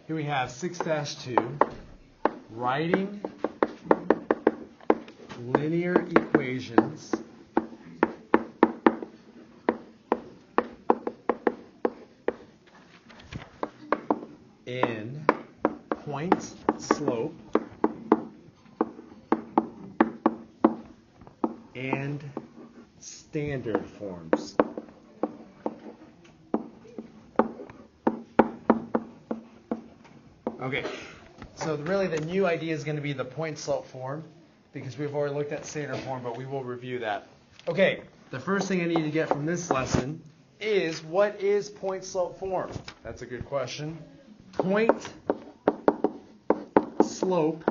Here we have 6-2, writing linear equations in point, slope, and standard forms. Okay, so really the new idea is going to be the point slope form, because we've already looked at standard form, but we will review that. Okay, the first thing I need to get from this lesson is, what is point slope form? That's a good question. Point slope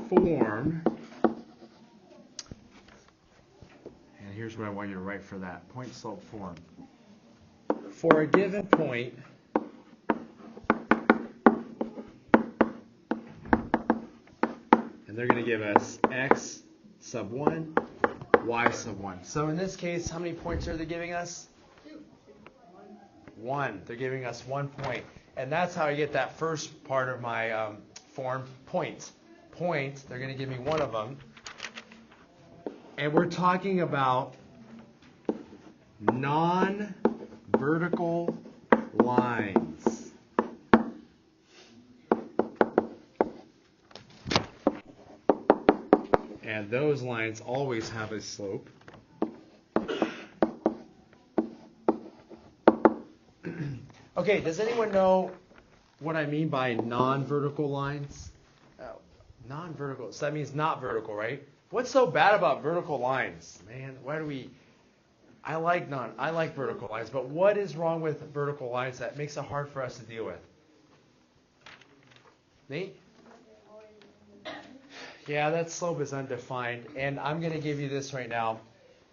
form, and here's what I want you to write for that. Point slope form. For a given point, and they're going to give us x sub 1, y sub 1. So in this case, how many points are they giving us? 1. They're giving us 1 point. And that's how I get that first part of my form, point. Point, they're going to give me one of them. And we're talking about non-vertical lines. And those lines always have a slope. Okay, does anyone know what I mean by non-vertical lines? Oh, non-vertical, so that means not vertical, right? What's so bad about vertical lines? Man, why do we... I like vertical lines, but what is wrong with vertical lines that makes it hard for us to deal with? Nate? Yeah, that slope is undefined, and I'm going to give you this right now.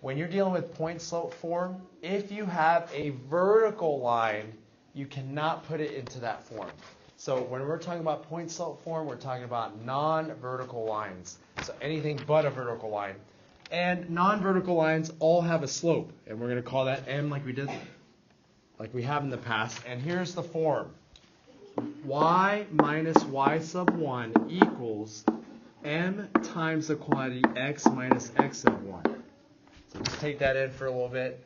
When you're dealing with point slope form, if you have a vertical line, you cannot put it into that form. So when we're talking about point slope form, we're talking about non-vertical lines. So anything but a vertical line. And non-vertical lines all have a slope, and we're going to call that m like we have in the past. And here's the form. Y minus y sub 1 equals m times the quantity x minus x sub 1. So just take that in for a little bit.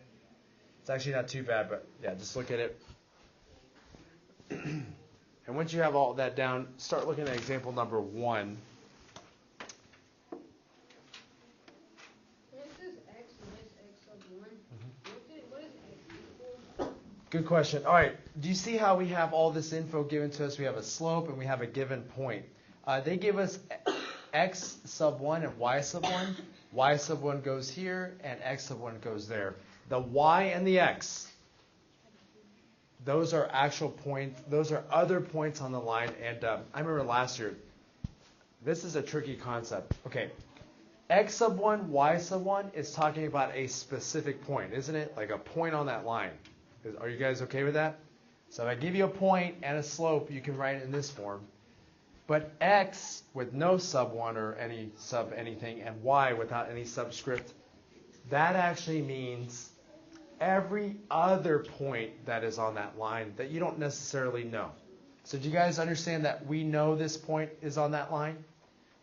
It's actually not too bad, but yeah, just look at it. And once you have all that down, start looking at example number 1. It says x minus x sub 1. What is x equal? Good question. All right, do you see how we have all this info given to us? We have a slope and we have a given point. They give us x sub 1 and y sub 1. Y sub 1 goes here and x sub 1 goes there. The y and the x, those are actual points. Those are other points on the line. And I remember last year, this is a tricky concept. Okay, x sub 1, y sub 1 is talking about a specific point, isn't it? Like a point on that line. Are you guys okay with that? So if I give you a point and a slope, you can write it in this form. But x with no sub 1 or any sub anything, and y without any subscript, that actually means every other point that is on that line that you don't necessarily know. So do you guys understand that we know this point is on that line?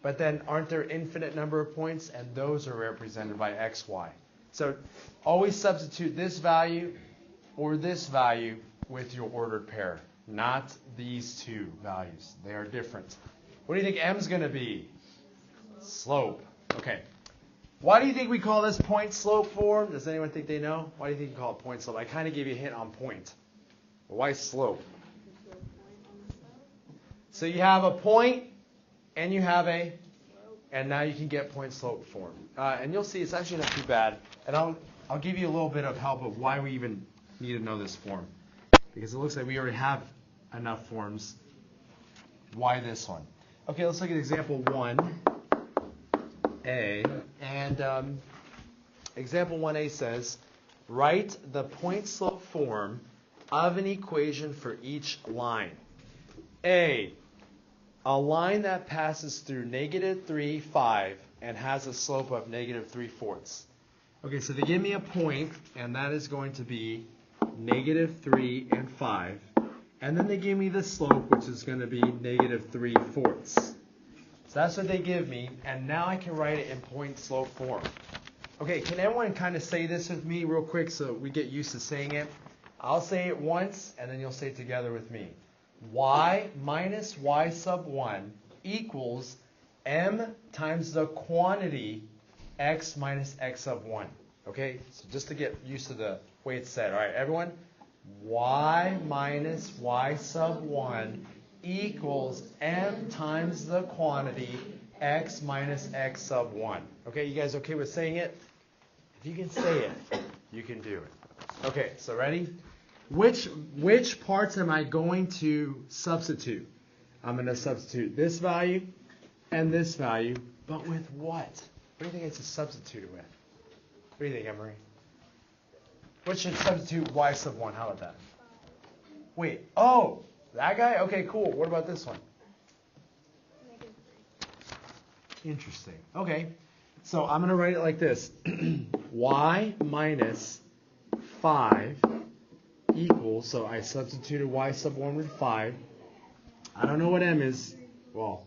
But then aren't there infinite number of points? And those are represented by x, y. So always substitute this value or this value with your ordered pair. Not these two values. They are different. What do you think m is going to be? Slope. Okay. Why do you think we call this point slope form? Does anyone think they know? Why do you think you call it point slope? I kind of gave you a hint on point. Why slope? So you have a point and you have a, and now you can get point slope form. And you'll see it's actually not too bad. And I'll give you a little bit of help of why we even need to know this form. Because it looks like we already have enough forms. Why this one? Okay, let's look at example 1a. And example 1a says, write the point slope form of an equation for each line. A line that passes through -3, 5, and has a slope of -3/4. Okay, so they give me a point, and that is going to be -3 and 5. And then they give me the slope, which is going to be -3/4. So that's what they give me. And now I can write it in point slope form. Okay, can everyone kind of say this with me real quick so we get used to saying it? I'll say it once, and then you'll say it together with me. Y minus y sub 1 equals m times the quantity x minus x sub 1. Okay, so just to get used to the way it's said. All right, everyone? Y minus y sub 1 equals m times the quantity x minus x sub 1. Okay, you guys okay with saying it? If you can say it, you can do it. Okay, so ready? Which parts am I going to substitute? I'm going to substitute this value and this value, but with what? What do you think I should substitute it with? What do you think, Emery? What should substitute y sub 1? How about that? Wait, oh, that guy? Okay, cool. What about this one? Interesting. Okay, so I'm going to write it like this. Y minus 5 equals, so I substituted y sub 1 with 5. I don't know what m is. Well,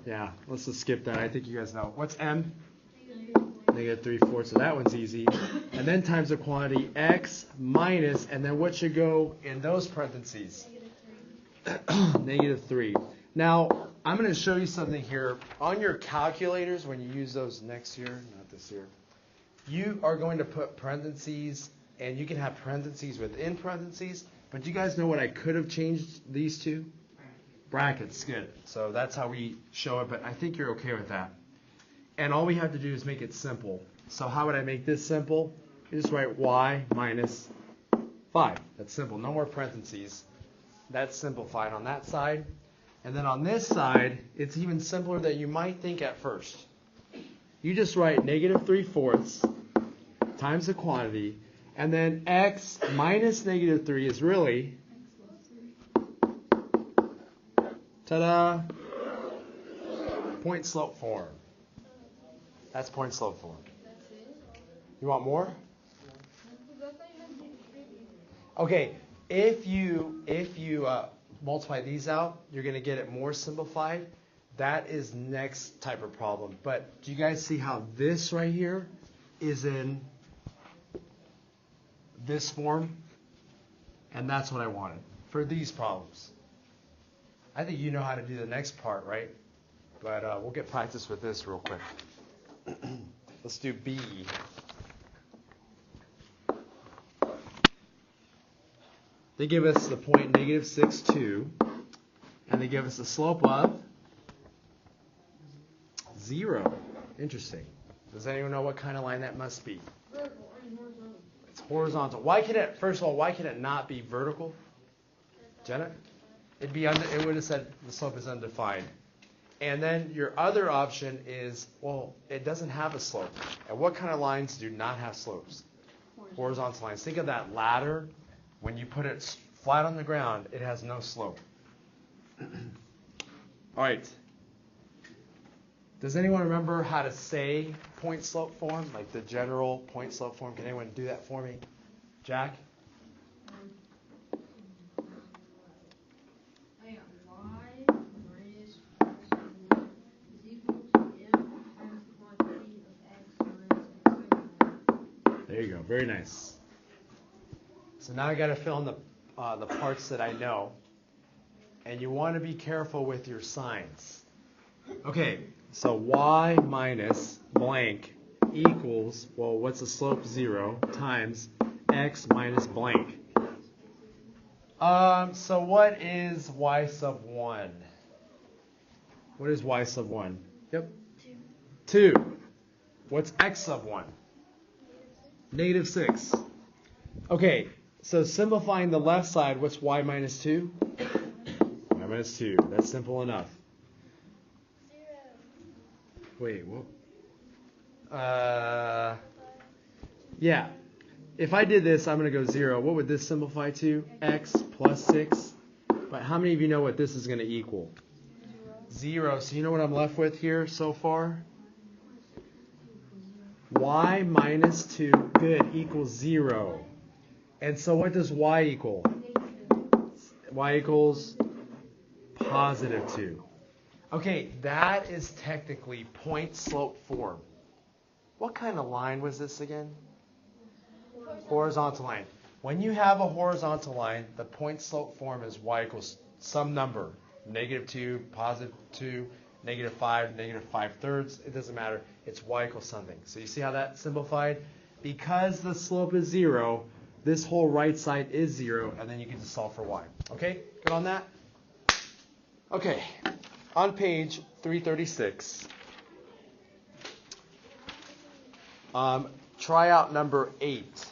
yeah, let's just skip that. I think you guys know. What's m? -3/4, so that one's easy. And then times the quantity x minus, and then what should go in those parentheses? -3. Now, I'm going to show you something here. On your calculators, when you use those next year, not this year, you are going to put parentheses, and you can have parentheses within parentheses, but do you guys know what I could have changed these to? Brackets, good. So that's how we show it, but I think you're okay with that. And all we have to do is make it simple. So how would I make this simple? You just write y minus 5. That's simple. No more parentheses. That's simplified on that side. And then on this side, it's even simpler than you might think at first. You just write -3/4 times the quantity, and then x minus -3 is really, ta-da, point slope form. That's point slope form. You want more? Okay, if you multiply these out, you're going to get it more simplified. That is next type of problem. But do you guys see how this right here is in this form? And that's what I wanted for these problems. I think you know how to do the next part, right? But we'll get practice with this real quick. Let's do B. They give us the point -6, 2, and they give us a slope of 0. Interesting. Does anyone know what kind of line that must be? Vertical and horizontal. It's horizontal. Why can it? First of all, why can it not be vertical? Jenna, it would have said the slope is undefined. And then your other option is, well, it doesn't have a slope. And what kind of lines do not have slopes? Horizontal lines. Think of that ladder. When you put it flat on the ground, it has no slope. All right. Does anyone remember how to say point slope form, like the general point slope form? Can anyone do that for me? Jack? I got y minus y is equal to m times the quantity of x minus x. There you go. Very nice. So now I got to fill in the parts that I know. And you want to be careful with your signs. Okay, so y minus blank equals, well, what's the slope? 0 times x minus blank. So what is y sub 1? What is y sub 1? Yep. 2. What's x sub 1? -6. Okay, so simplifying the left side, what's y minus 2? Y minus 2. That's simple enough. 0. Wait, what? Yeah. If I did this, I'm going to go 0. What would this simplify to? X plus 6. But how many of you know what this is going to equal? 0. So you know what I'm left with here so far? Y minus 2, good, equals 0. And so what does y equal? y equals positive 2. Okay, that is technically point slope form. What kind of line was this again? Horizontal line. When you have a horizontal line, the point slope form is y equals some number. Negative 2, positive 2, negative 5, negative 5/3. It doesn't matter. It's y equals something. So you see how that simplified? Because the slope is 0, this whole right side is 0, and then you can just solve for y. Okay, good on that? Okay, on page 336, try out number 8.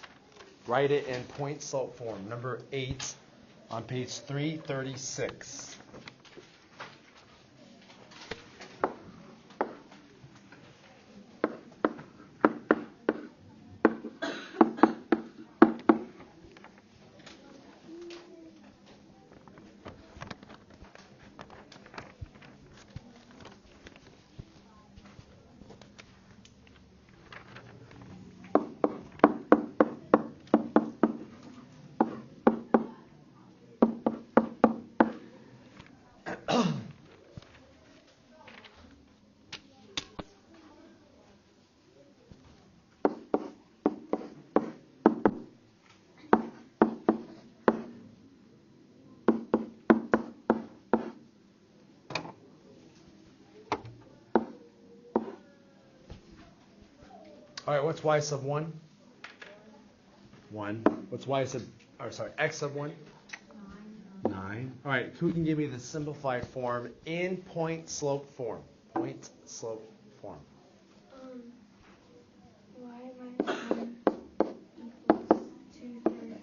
Write it in point slope form. Number 8 on page 336. All right, what's y sub 1? 1. What's x sub 1? 9. All right, who can give me the simplified form in point slope form? Point slope form. Y minus 1 equals 2/3.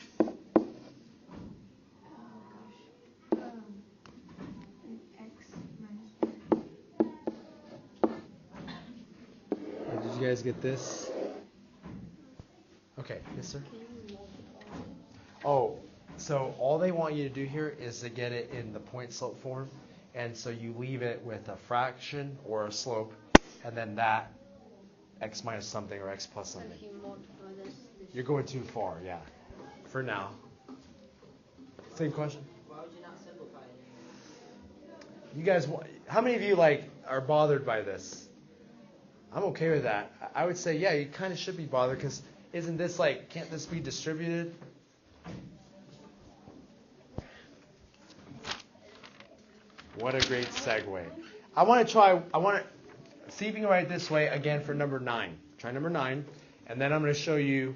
And x minus 1. Did you guys get this? Okay, yes, sir. Oh, so all they want you to do here is to get it in the point slope form. And so you leave it with a fraction or a slope, and then that x minus something or x plus something. If you multiply this You're going too far, yeah. For now. Same question? Why would you not simplify it? You guys, how many of you are bothered by this? I'm okay with that. I would say, yeah, you kind of should be bothered because isn't this can't this be distributed? What a great segue. I want to see if you can write it this way again for number 9. Try number 9, and then I'm going to show you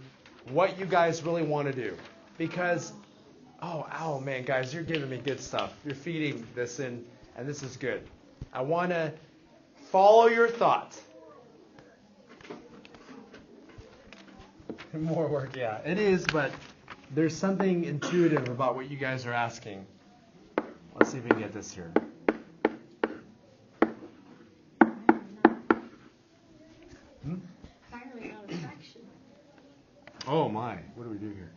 what you guys really want to do. Because, ow, man, guys, you're giving me good stuff. You're feeding this in, and this is good. I want to follow your thoughts. More work, yeah. It is, but there's something intuitive about what you guys are asking. Let's see if we can get this here. Finally not a fraction. Oh my, what do we do here?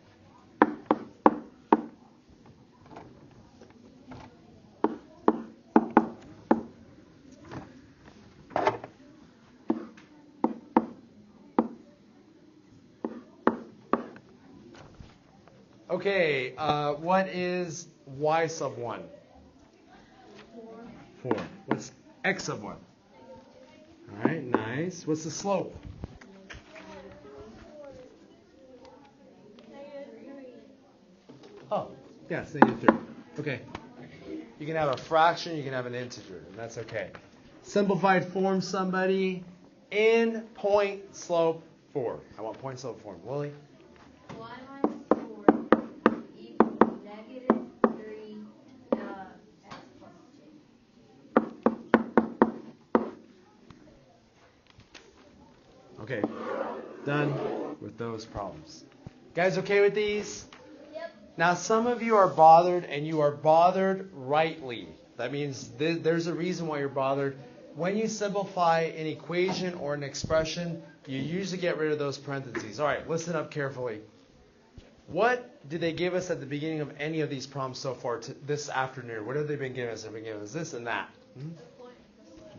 Okay, what is y sub 1? 4. What's x sub 1? All right, nice. What's the slope? Oh, yes, -3. Okay. You can have a fraction, you can have an integer, and that's okay. Simplified form, somebody, in point slope form. I want point slope form. Lily? Y minus 4 equals negative 3 x plus 2. Okay, done with those problems. Guys okay with these? Yep. Now some of you are bothered, and you are bothered rightly. That means there's a reason why you're bothered. When you simplify an equation or an expression, you usually get rid of those parentheses. All right, listen up carefully. What did they give us at the beginning of any of these problems so far this afternoon? What have they been giving us? They've been giving us this and that.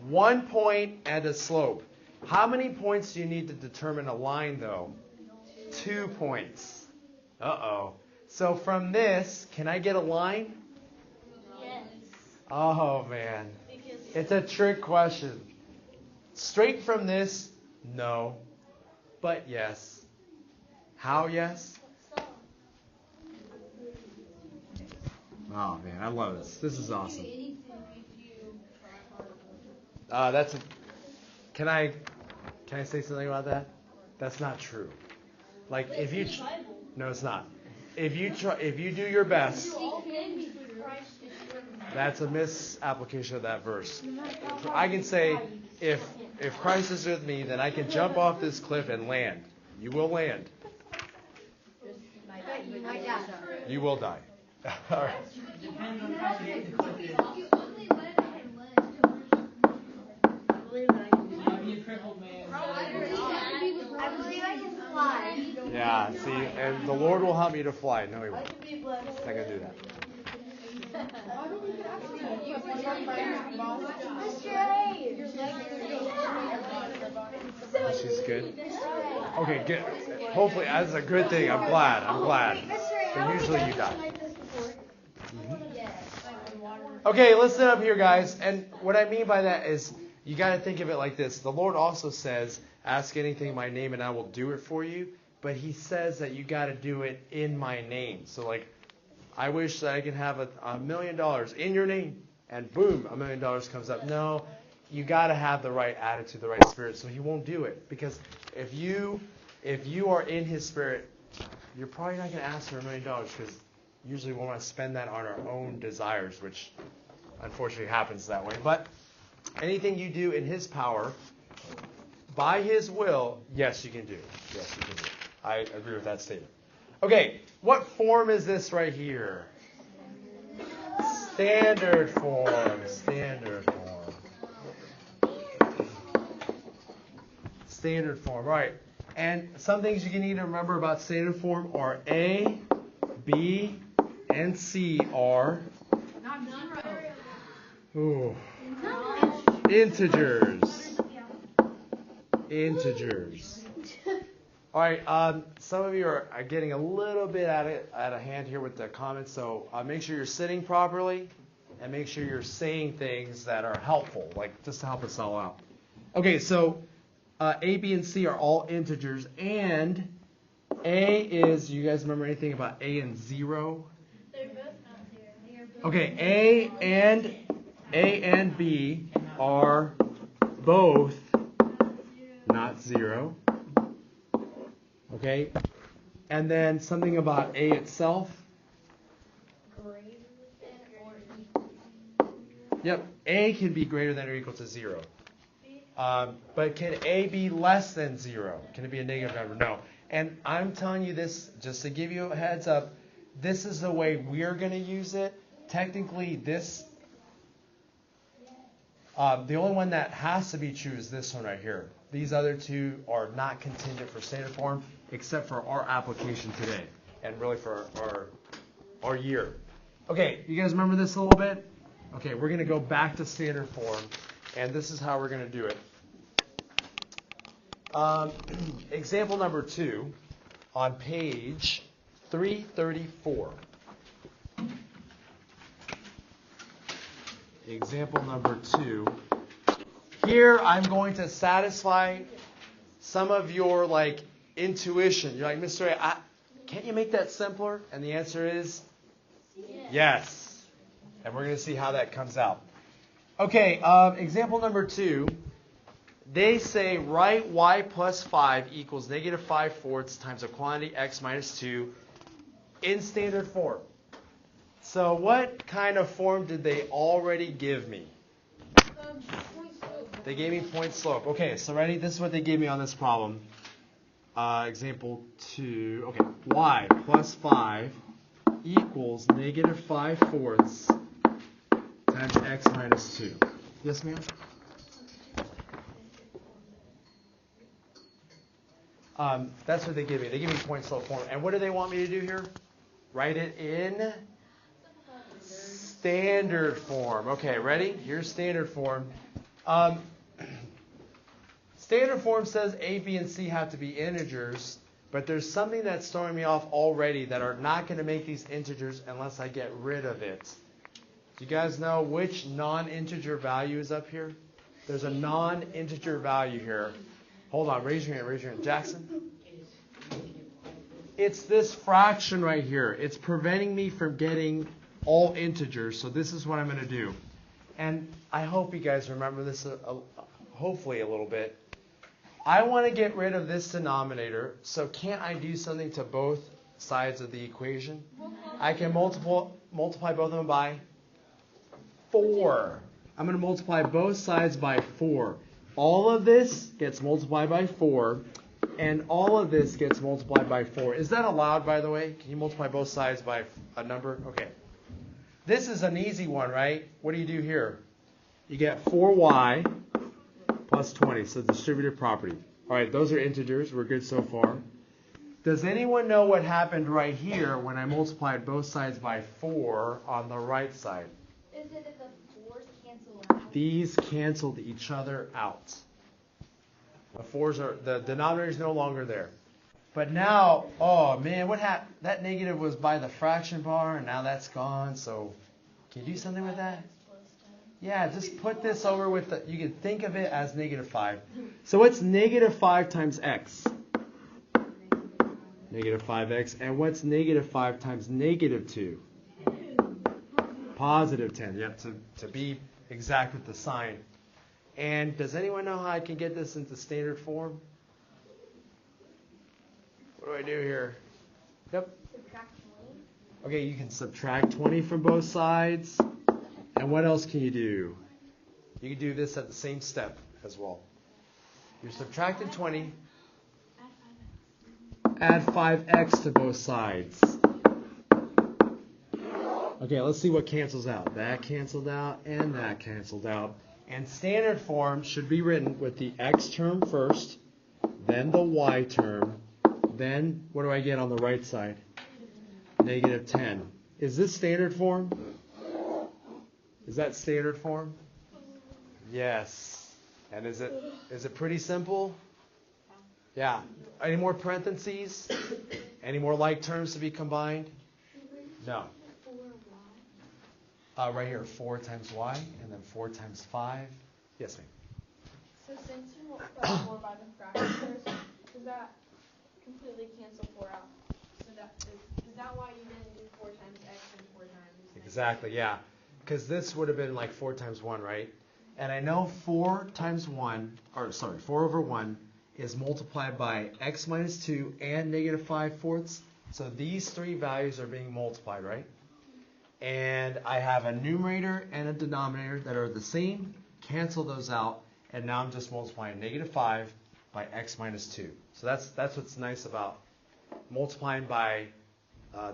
1 point and a slope. How many points do you need to determine a line, though? 2 points. Uh-oh. So from this, can I get a line? Oh, man. It's a trick question. Straight from this, no. But yes. How yes? Oh, man, I love this. This is awesome. Can I say something about that? That's not true. Like if you no, it's not. If you do your best, that's a misapplication of that verse. I can say if Christ is with me, then I can jump off this cliff and land. You will land. You will die. All right. Depends on how big the cliff is. Be a crippled man. I believe I can fly. Yeah, see, and the Lord will help me to fly. No, He won't. Not gonna do that. She's good. Okay, good. Hopefully, that's a good thing. I'm glad. But usually you die. Okay, listen up here, guys. And what I mean by that is you got to think of it like this. The Lord also says, ask anything in my name and I will do it for you. But He says that you got to do it in my name. So like, I wish that I could have $1 million in your name. And boom, $1 million comes up. No, you got to have the right attitude, the right spirit. So He won't do it. Because if you are in His spirit, you're probably not going to ask for $1 million because usually we want to spend that on our own desires, which unfortunately happens that way. But anything you do in His power, by His will, yes, you can do. Yes, you can do. I agree with that statement. Okay, what form is this right here? Standard form. Standard form. Standard form, right. And some things you need to remember about standard form are A, B, and C are integers. Integers. All right, some of you are getting a little bit out of hand here with the comments, so make sure you're sitting properly and make sure you're saying things that are helpful, like just to help us all out. Okay, so A, B, and C are all integers, and A is, you guys remember anything about A and 0? They're both not 0. Okay, A and B are both not 0. Okay, and then something about A itself. Yep, A can be greater than or equal to 0. But can A be less than 0? Can it be a negative number? No. And I'm telling you this just to give you a heads up. This is the way we're going to use it. Technically, this, the only one that has to be true is this one right here. These other two are not contingent for standard form, except for our application today, and really for our year. Okay, you guys remember this a little bit? Okay, we're going to go back to standard form, and this is how we're going to do it. Example number 2 on page 334. Example number 2. Here I'm going to satisfy some of your intuition. You're like, Mr. A, can't you make that simpler? And the answer is yes. And we're going to see how that comes out. Okay, example number 2. They say write y plus 5 equals negative 5/4 times a quantity x minus 2 in standard form. So what kind of form did they already give me? They gave me point slope. Okay, so ready? This is what they gave me on this problem. Example 2. Okay, y plus 5 equals negative 5/4 times x minus 2. Yes, ma'am? That's what they give me. They give me point slope form. And what do they want me to do here? Write it in standard form. Okay, ready? Here's standard form. Standard form says A, B, and C have to be integers, but there's something that's throwing me off already that are not going to make these integers unless I get rid of it. Do you guys know which non-integer value is up here? There's a non-integer value here. Hold on, raise your hand. Jackson? It's this fraction right here. It's preventing me from getting all integers, so this is what I'm going to do. And I hope you guys remember this hopefully a little bit. I want to get rid of this denominator, so can't I do something to both sides of the equation? I can multiply both of them by 4. I'm going to multiply both sides by 4. All of this gets multiplied by 4, and all of this gets multiplied by 4. Is that allowed, by the way? Can you multiply both sides by a number? Okay. This is an easy one, right? What do you do here? You get 4y plus 20, so distributive property. All right, those are integers. We're good so far. Does anyone know what happened right here when I multiplied both sides by 4 on the right side? Is it that the 4s cancel out? These canceled each other out. The denominator is no longer there. But now, oh man, what happened? That negative was by the fraction bar, and now that's gone. So, can you do something with that? Yeah, just put this over with the, you can think of it as negative 5. So what's negative 5 times x? Negative 5x. And what's negative 5 times negative 2? Positive 10. Yep, to be exact with the sign. And does anyone know how I can get this into standard form? What do I do here? Yep. Subtract 20. Okay, you can subtract 20 from both sides. And what else can you do? You can do this at the same step as well. You're subtracting 20. Add 5x to both sides. Okay, let's see what cancels out. That canceled out and that canceled out. And standard form should be written with the x term first, then the y term, then what do I get on the right side? Negative 10. Is this standard form? Is that standard form? Yes. And is it pretty simple? Yeah. Any more parentheses? Any more like terms to be combined? No. Right here, 4 times y, and then 4 times 5. Yes, ma'am. So since you multiply 4 by the fraction first, does that completely cancel 4 out? So is that why you didn't do 4 times x and 4 times? Exactly, yeah. Because this would have been like 4 times 1, right? And I know 4 over 1 is multiplied by x minus 2 and negative 5/4. So these three values are being multiplied, right? And I have a numerator and a denominator that are the same. Cancel those out. And now I'm just multiplying negative 5 by x minus 2. So that's what's nice about multiplying by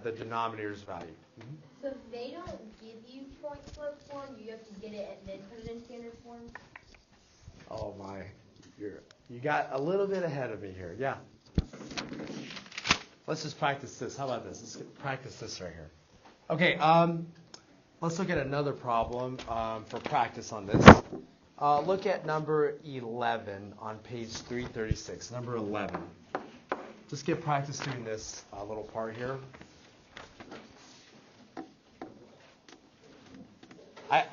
the denominator's value. Mm-hmm. So if they don't give you point slope form, you have to get it and then put it in standard form? Oh my, you got a little bit ahead of me here. Yeah. Let's just practice this. How about this? Let's practice this right here. Okay, let's look at another problem for practice on this. Look at number 11 on page 336. Number 11. Just get practice doing this little part here.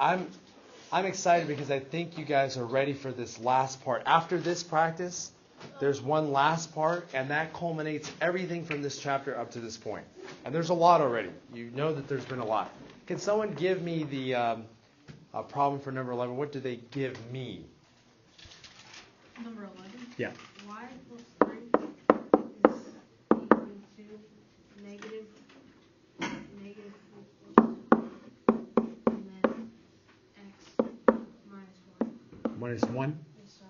I'm excited because I think you guys are ready for this last part. After this practice, there's one last part, and that culminates everything from this chapter up to this point. And there's a lot already. You know that there's been a lot. Can someone give me the problem for number 11? What do they give me? Number 11? Yeah. Y plus 3 is equal to negative 4, and then x minus 1. Minus 1? Yes, sir.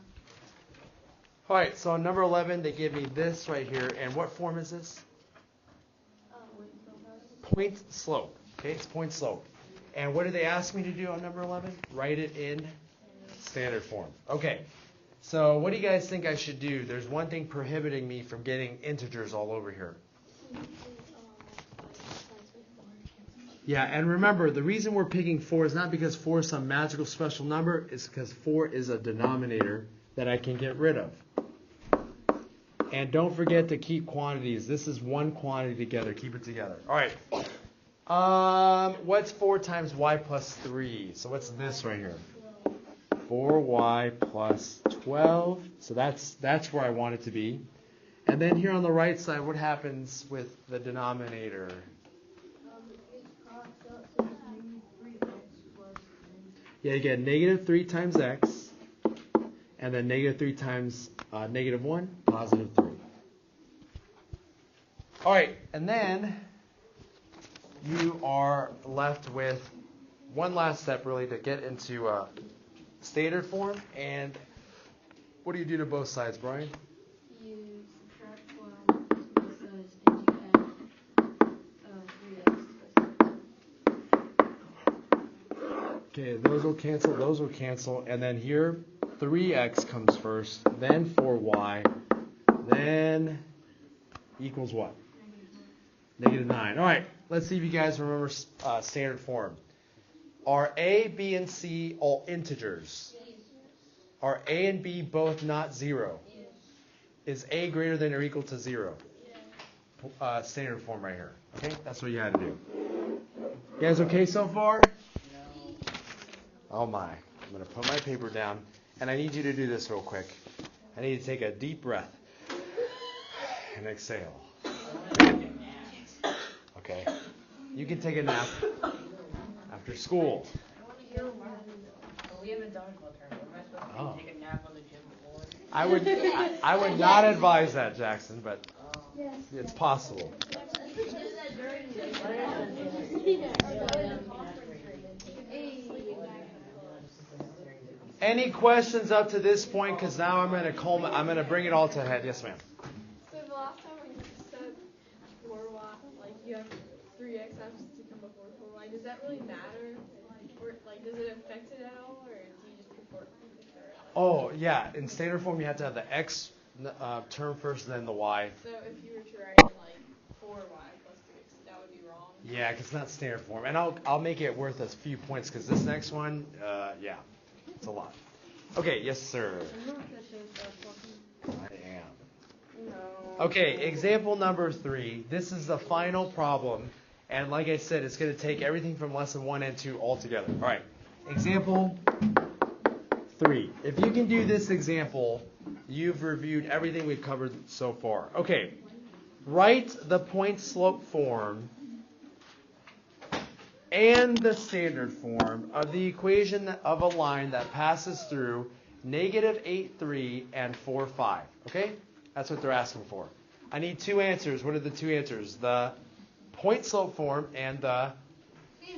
All right, so on number 11, they give me this right here. And what form is this? Point slope. Okay, it's point slope. And what do they ask me to do on number 11? Write it in standard form. Okay, so what do you guys think I should do? There's one thing prohibiting me from getting integers all over here. Yeah, and remember, the reason we're picking 4 is not because 4 is some magical special number. It's because 4 is a denominator that I can get rid of. And don't forget to keep quantities. This is one quantity together. Keep it together. All right. What's 4 times y plus 3? So what's this right here? 4y plus 12. So that's where I want it to be. And then here on the right side, what happens with the denominator? Yeah, you get negative 3 times x, and then negative 3 times negative 1, positive 3. All right, and then you are left with one last step, really, to get into standard form. And what do you do to both sides, Brian? You subtract 12 to both sides and you add 3x. Okay, those will cancel, and then here 3x comes first, then 4y, then equals what? Negative 9. All right, let's see if you guys remember standard form. Are A, B, and C all integers? Are A and B both not 0? Is A greater than or equal to 0? Standard form right here. Okay, that's what you had to do. You guys okay so far? Oh my. I'm going to put my paper down, and I need you to do this real quick. I need you to take a deep breath and exhale. Okay. You can take a nap after school. We have a dodgeball tournament. Am I supposed to take a nap on the gym floor? I would not advise that, Jackson, but it's possible. Any questions up to this point? Because now I'm going to bring it all to a head. Yes, ma'am. So the last time when you said 4y, like you have 3x has to come before 4y, does that really matter? Or like does it affect it at all, or do you just prefer it? Oh, yeah. In standard form, you have to have the x term first, and then the y. So if you were to write like 4y plus 3x, that would be wrong? Yeah, because it's not standard form. And I'll make it worth a few points, because this next one, yeah, it's a lot. Okay, yes, sir. I am. No. Okay, example number 3. This is the final problem. And like I said, it's going to take everything from lesson 1 and 2 all together. All right, example 3. If you can do this example, you've reviewed everything we've covered so far. Okay, write the point slope form and the standard form of the equation of a line that passes through negative 8, 3 and 4, 5. Okay? That's what they're asking for. I need 2 answers. What are the 2 answers? The point slope form and the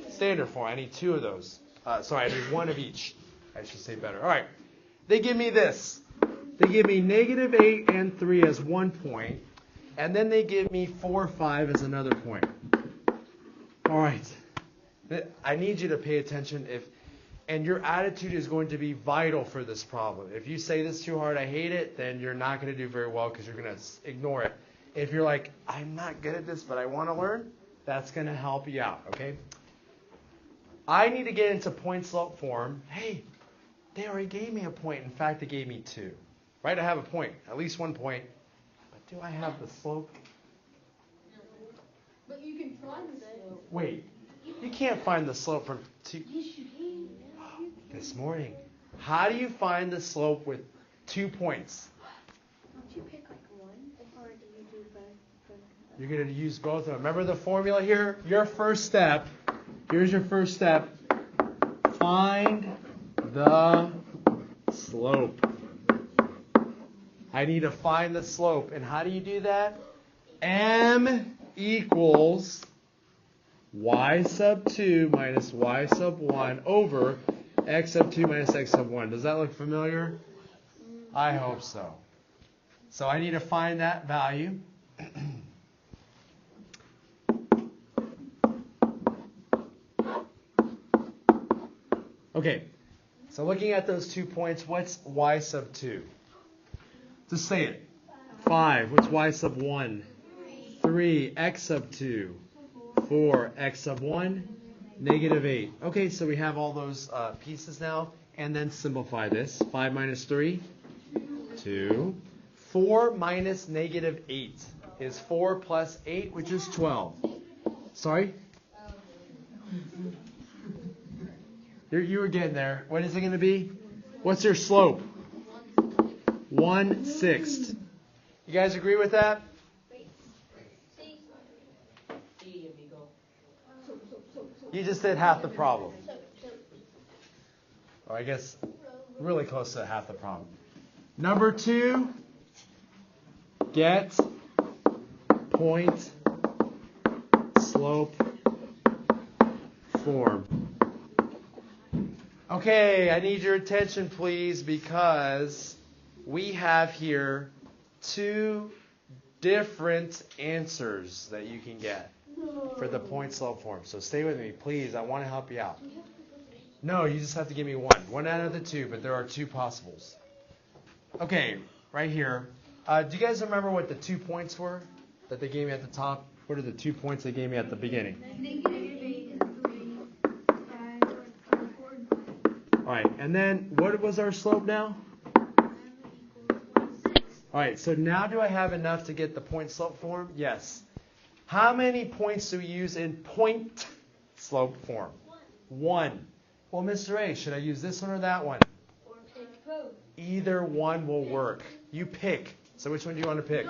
standard form. I need 2 of those. Sorry, I need 1 of each. I should say better. All right. They give me this. They give me negative 8 and 3 as 1 point. And then they give me 4, 5 as another point. All right. I need you to pay attention, and your attitude is going to be vital for this problem. If you say this too hard, I hate it, then you're not going to do very well because you're going to ignore it. If you're like, I'm not good at this, but I want to learn, that's going to help you out, okay? I need to get into point slope form. Hey, they already gave me a point. In fact, they gave me 2. Right? I have a point, at least 1 point. But do I have the slope? But you can find the slope. Wait. You can't find the slope from 2. This morning. How do you find the slope with 2 points? Don't you pick like one, or do you do both? You're going to use both of them. Remember the formula here? Your first step. Here's your first step. Find the slope. I need to find the slope. And how do you do that? M equals y sub 2 minus y sub 1 over x sub 2 minus x sub 1. Does that look familiar? I hope so. So I need to find that value. Okay, so looking at those 2 points, what's y sub 2? Just say it. 5. What's y sub 1? 3. X sub 2. 4, x sub 1, negative 8. Okay, so we have all those pieces now. And then simplify this. 5 minus 3, 2. 4 minus negative 8 is 4 plus 8, which is 12. Sorry? You were getting there. What is it going to be? What's your slope? 1/6. You guys agree with that? You just did half the problem. Or I guess really close to half the problem. Number 2, get point slope form. Okay, I need your attention, please, because we have here 2 different answers that you can get for the point slope form. So stay with me, please. I want to help you out. No, you just have to give me one out of the 2, but there are 2 possibles. Okay, right here. Do you guys remember what the 2 points were that they gave me at the top? What are the 2 points they gave me at the beginning? All right, and then what was our slope now? All right, so now do I have enough to get the point slope form? Yes. How many points do we use in point slope form? 1. Well, Mr. A, should I use this one or that one? Either one will work. You pick. So which one do you want to pick?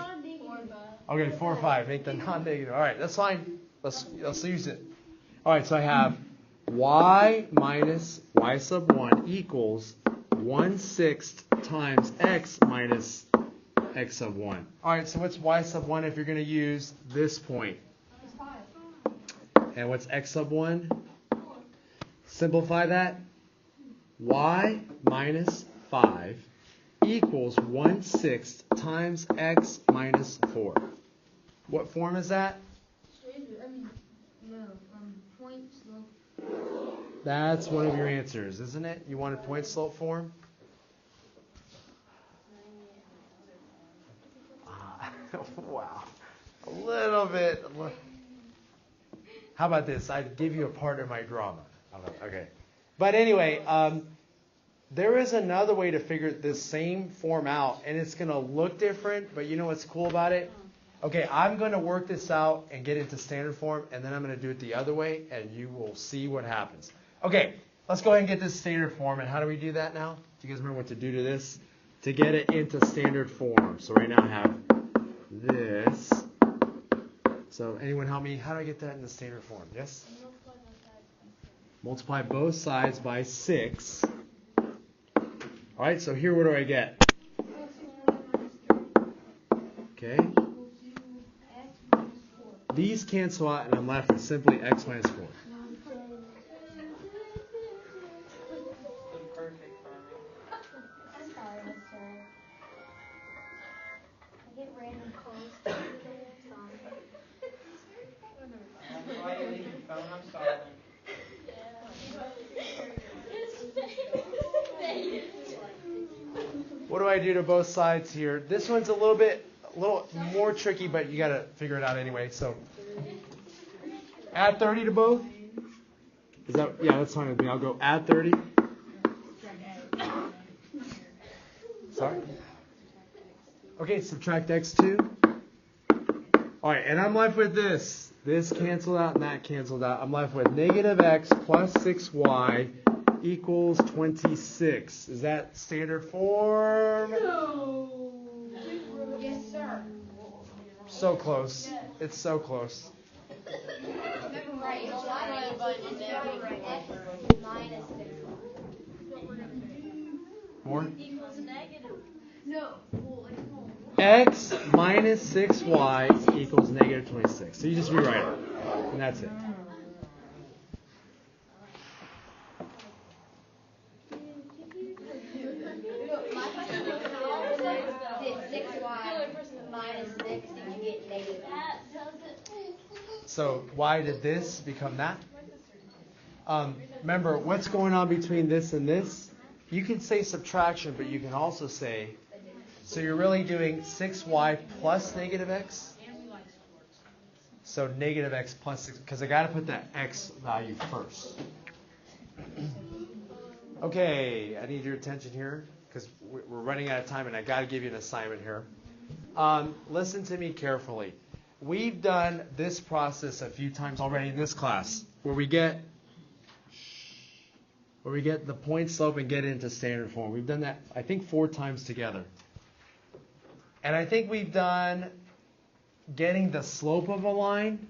Okay, 4 or 5. Make the non-negative. All right, that's fine. Let's use it. All right, so I have y minus y sub 1 equals 1/6 times x minus x sub 1. All right, so what's y sub 1 if you're going to use this point? And what's x sub 1? Simplify that. Y minus 5 equals 1/6 times x minus 4. What form is that? Point slope. That's one of your answers, isn't it? You want a point slope form? Wow. A little bit. How about this? I'd give you a part of my drama. Okay. But anyway, there is another way to figure this same form out, and it's going to look different, but you know what's cool about it? Okay, I'm going to work this out and get into standard form, and then I'm going to do it the other way, and you will see what happens. Okay, let's go ahead and get this standard form, and how do we do that now? Do you guys remember what to do to this? To get it into standard form. So right now I have this. So anyone help me? How do I get that in the standard form? Yes? Multiply both sides by 6. All right, so here what do I get? Okay. These cancel out, and I'm left with simply x minus 4. Perfect for me. I'm sorry, mister. I get random calls all the time. That's why you leave your phone on silent. What do I do to both sides here? This one's a little more tricky, but you got to figure it out anyway. So add 30 to both. Is that that's fine with me. I'll go add 30. Sorry. Okay, subtract x2. All right, and I'm left with this. This canceled out and that canceled out. I'm left with negative x plus 6y equals 26. Is that standard form? No. Yes, sir. So close. It's so close. Right, it's y minus 6y. More? Equals negative. No. X minus 6y equals negative 26. So you just rewrite it. And that's it. My question is, did 6y minus 6 and you get negative? So why did this become that? Remember, what's going on between this and this? You can say subtraction, but you can also say, so you're really doing 6y plus negative x? So negative x plus 6, because I got to put that x value first. Okay, I need your attention here, because we're running out of time, and I got to give you an assignment here. Listen to me carefully. We've done this process a few times already in this class, where we get where we get the point slope and get it into standard form. We've done that, I think, 4 times together. And I think we've done getting the slope of a line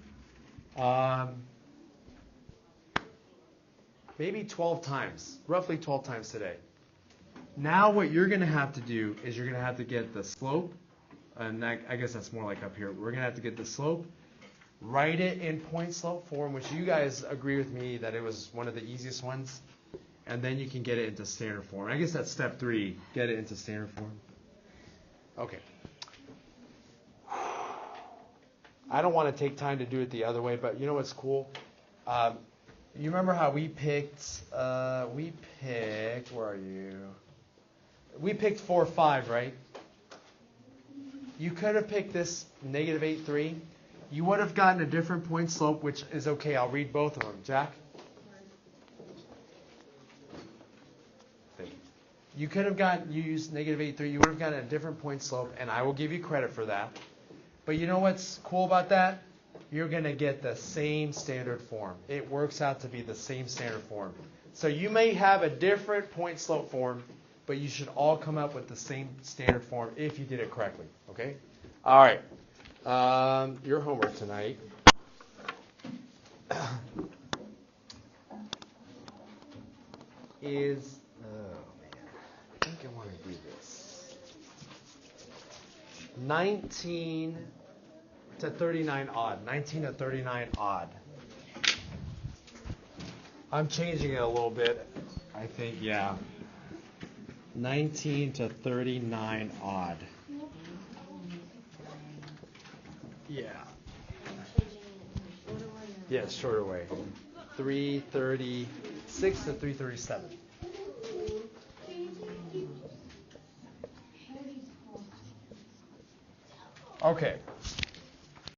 maybe 12 times, roughly 12 times today. Now what you're going to have to do is you're going to have to get the slope, and I guess that's more like up here. We're going to have to get the slope, write it in point slope form, which you guys agree with me that it was one of the easiest ones, and then you can get it into standard form. I guess that's step 3, get it into standard form. Okay. I don't want to take time to do it the other way, but you know what's cool? You remember how we picked, where are you? We picked 4, 5, right? You could have picked this negative 8, 3. You would have gotten a different point slope, which is okay. I'll read both of them. Jack? You could have gotten, you used negative 8, 3. You would have gotten a different point slope, and I will give you credit for that. But you know what's cool about that? You're going to get the same standard form. It works out to be the same standard form. So you may have a different point slope form, but you should all come up with the same standard form if you did it correctly. Okay? All right. Your homework tonight is, I think I want to do this. 19 to 39 odd. 19 to 39 odd. I'm changing it a little bit. I think, yeah. 19 to 39 odd. Yeah. Yes, shorter way. 336 to 337. Okay.